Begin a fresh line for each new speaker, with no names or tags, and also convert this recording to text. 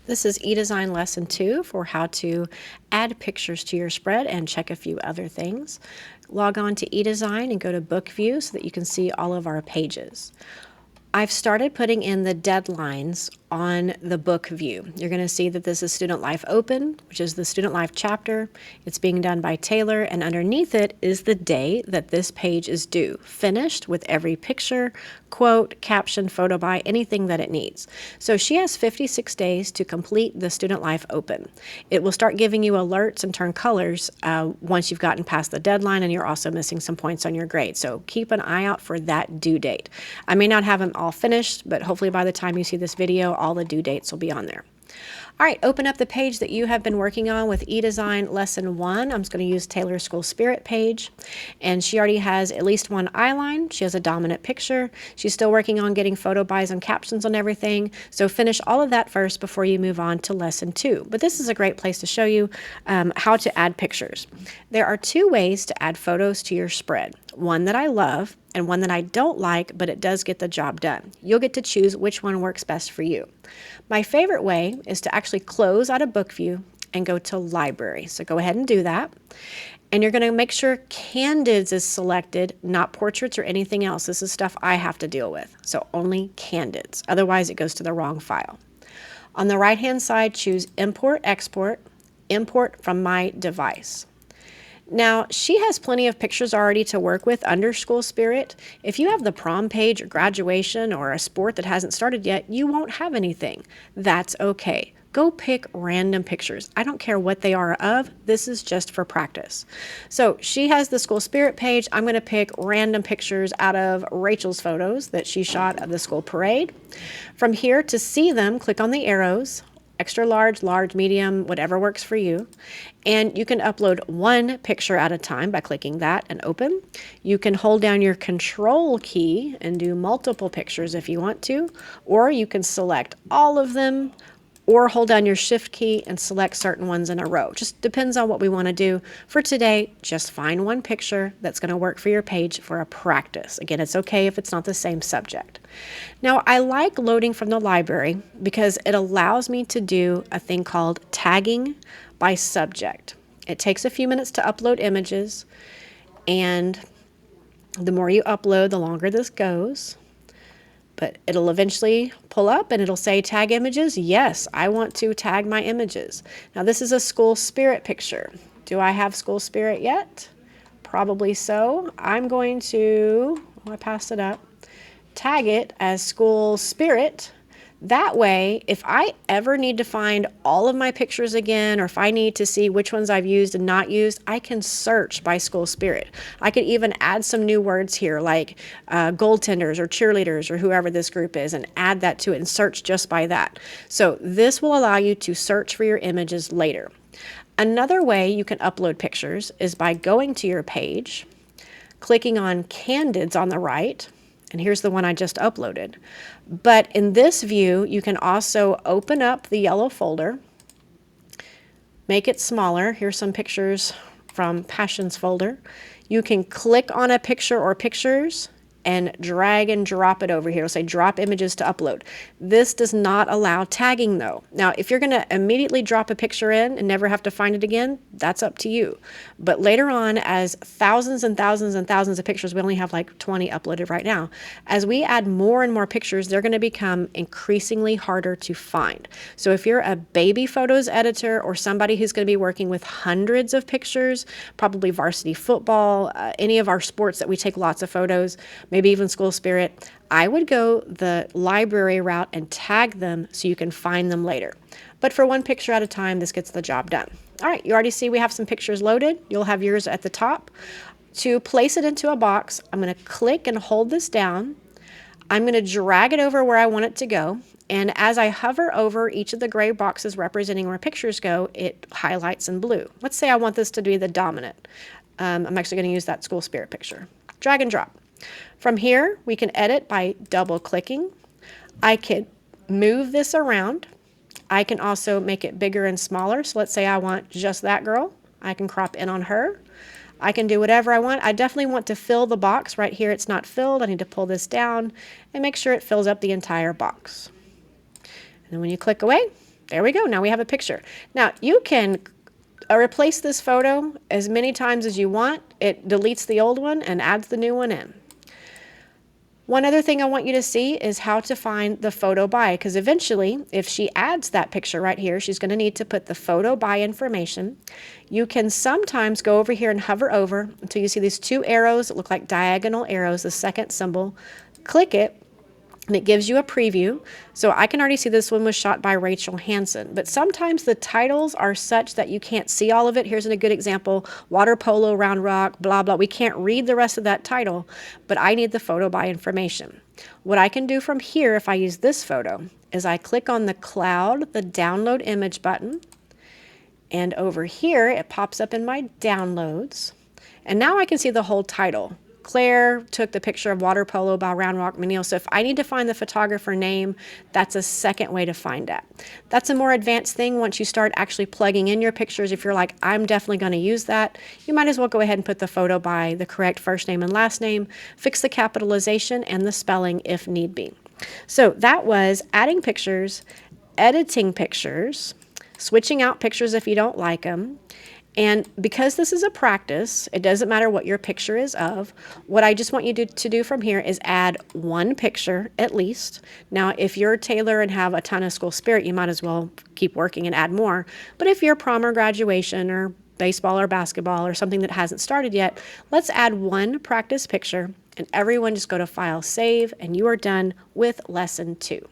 This is eDesign Lesson 2 for how to add pictures to your spread and check a few other things. Log on to eDesign and go to Book View so that you can see all of our pages. I've started putting in the deadlines on the book view. You're going to see that this is Student Life Open, which is the Student Life chapter. It's being done by Taylor, and underneath it is the day that this page is due, finished with every picture, quote, caption, photo by, anything that it needs. So she has 56 days to complete the Student Life Open. It will start giving you alerts and turn colors once you've gotten past the deadline and you're also missing some points on your grade. So keep an eye out for that due date. I may not have them all finished, but hopefully by the time you see this video, all the due dates will be on there. All right, open up the page that you have been working on with eDesign Lesson 1. I'm just going to use Taylor's School Spirit page. And she already has at least one eyeline. She has a dominant picture. She's still working on getting photo buys and captions on everything. So finish all of that first before you move on to Lesson 2. But this is a great place to show you how to add pictures. There are two ways to add photos to your spread. One that I love and one that I don't like, but it does get the job done. You'll get to choose which one works best for you. My favorite way is to actually close out of Book View and go to Library. So go ahead and do that. And you're going to make sure Candids is selected, not portraits or anything else. This is stuff I have to deal with. So only Candids. Otherwise, it goes to the wrong file. On the right-hand side, choose Import, Export, Import from my device. Now, she has plenty of pictures already to work with under School Spirit. If you have the prom page or graduation or a sport that hasn't started yet, you won't have anything. That's okay. Go pick random pictures. I don't care what they are of. This is just for practice. So she has the School Spirit page. I'm going to pick random pictures out of Rachel's photos that she shot of the school parade. From here, to see them, click on the arrows. Extra large, large, medium, whatever works for you. And you can upload one picture at a time by clicking that and open. You can hold down your control key and do multiple pictures if you want to, or you can select all of them or hold down your shift key and select certain ones in a row. Just depends on what we want to do. For today, just find one picture that's going to work for your page for a practice. Again, it's okay if it's not the same subject. Now, I like loading from the library because it allows me to do a thing called tagging by subject. It takes a few minutes to upload images, and the more you upload, the longer this goes. But it'll eventually pull up and it'll say tag images. Yes, I want to tag my images. Now this is a School Spirit picture. Do I have School Spirit yet? Probably so. I'm going to, I passed it up, tag it as School Spirit. That way, if I ever need to find all of my pictures again, or if I need to see which ones I've used and not used, I can search by School Spirit. I could even add some new words here like goaltenders or cheerleaders or whoever this group is and add that to it and search just by that. So this will allow you to search for your images later. Another way you can upload pictures is by going to your page, clicking on Candids on the right, and here's the one I just uploaded. But in this view, you can also open up the yellow folder, make it smaller. Here's some pictures from Passions folder. You can click on a picture or pictures and drag and drop it over here. It'll say drop images to upload. This does not allow tagging though. Now, if you're going to immediately drop a picture in and never have to find it again, that's up to you. But later on, as thousands and thousands and thousands of pictures, we only have like 20 uploaded right now. As we add more and more pictures, they're going to become increasingly harder to find. So if you're a baby photos editor or somebody who's going to be working with hundreds of pictures, probably varsity football, any of our sports that we take lots of photos, maybe even School Spirit, I would go the library route and tag them so you can find them later. But for one picture at a time, this gets the job done. All right, you already see we have some pictures loaded. You'll have yours at the top. To place it into a box, I'm going to click and hold this down. I'm going to drag it over where I want it to go. And as I hover over each of the gray boxes representing where pictures go, it highlights in blue. Let's say I want this to be the dominant. I'm actually going to use that School Spirit picture. Drag and drop. From here, we can edit by double-clicking. I can move this around. I can also make it bigger and smaller. So let's say I want just that girl. I can crop in on her. I can do whatever I want. I definitely want to fill the box. Right here, it's not filled. I need to pull this down and make sure it fills up the entire box. And then when you click away, There we go. Now we have a picture. Now you can replace this photo as many times as you want. It deletes the old one and adds the new one in. One other thing I want you to see is how to find the photo by, because eventually, if she adds that picture right here, she's going to need to put the photo by information. You can sometimes go over here and hover over until you see these two arrows that look like diagonal arrows, the second symbol. Click it, and it gives you a preview. So I can already see this one was shot by Rachel Hansen, but sometimes the titles are such that you can't see all of it. Here's a good example: water polo, round rock, blah, blah. We can't read the rest of that title, but I need the photo by information. What I can do from here, if I use this photo, is I click on the cloud, the download image button, and over here it pops up in my downloads. And now I can see the whole title. Claire took the picture of water polo by Round Rock Menil. So if I need to find the photographer name, that's a second way to find that. That's a more advanced thing once you start actually plugging in your pictures. If you're like, I'm definitely going to use that, you might as well go ahead and put the photo by the correct first name and last name, fix the capitalization and the spelling if need be. So that was adding pictures, editing pictures, switching out pictures if you don't like them. And because this is a practice, it doesn't matter what your picture is of. What I just want you to do from here is add one picture at least. Now, if you're a tailor and have a ton of school spirit, you might as well keep working and add more. But if you're prom or graduation or baseball or basketball or something that hasn't started yet, let's add one practice picture, and everyone just go to File, Save, and you are done with Lesson 2.